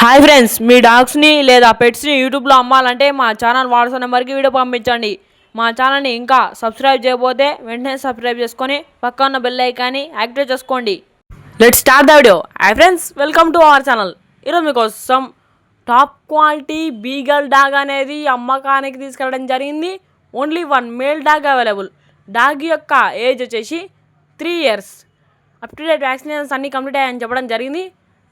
Hi friends, మీ డాగ్స్ని లేదా పెట్స్ని యూట్యూబ్లో అమ్మాలంటే మా ఛానల్ వాట్సాప్ నెంబర్కి వీడియో పంపించండి. మా ఛానల్ని ఇంకా సబ్స్క్రైబ్ చేయకపోతే వెంటనే సబ్స్క్రైబ్ చేసుకొని పక్క ఉన్న బెల్ ఐకాన్ని యాక్టివేట్ చేసుకోండి. Let's start the video. Hi friends, welcome to our channel. ఈరోజు మీకోసం టాప్ క్వాలిటీ బీగల్ డాగ్ అనేది అమ్మకానికి తీసుకెళ్ళడం జరిగింది. Only one male dog available. Dog యొక్క ఏజ్ వచ్చేసి 3 years. Up to date vaccinations అన్నీ కంప్లీట్ అయ్యాయని చెప్పడం జరిగింది.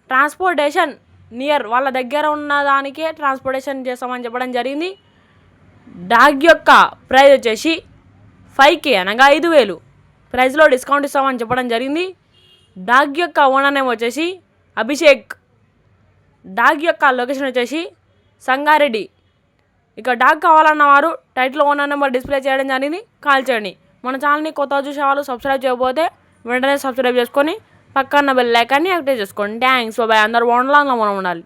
ట్రాన్స్పోర్టేషన్ నియర్ వాళ్ళ దగ్గర ఉన్న దానికే ట్రాన్స్పోర్టేషన్ చేస్తామని చెప్పడం జరిగింది. డాగ్ యొక్క ప్రైస్ వచ్చేసి 5K అనగా 5,000 ప్రైస్లో డిస్కౌంట్ ఇస్తామని చెప్పడం జరిగింది. డాగ్ యొక్క ఓనర్ నేమ్ వచ్చేసి అభిషేక్. డాగ్ యొక్క లొకేషన్ వచ్చేసి సంగారెడ్డి. ఇక డాగ్ కావాలన్న వారు టైటిల్ ఓనర్ నెంబర్ డిస్ప్లే చేయడం జరిగింది, కాల్ చేయండి. మన ఛానల్ని కొత్త చూసే వాళ్ళు సబ్స్క్రైబ్ చేయకపోతే వెంటనే సబ్స్క్రైబ్ చేసుకొని పక్కన బెల్ ఐకాన్ని యాక్టివేట్ చేసుకోండి. Thanks, bye. అందరూ బాగుండాలి, మనం ఉండాలి.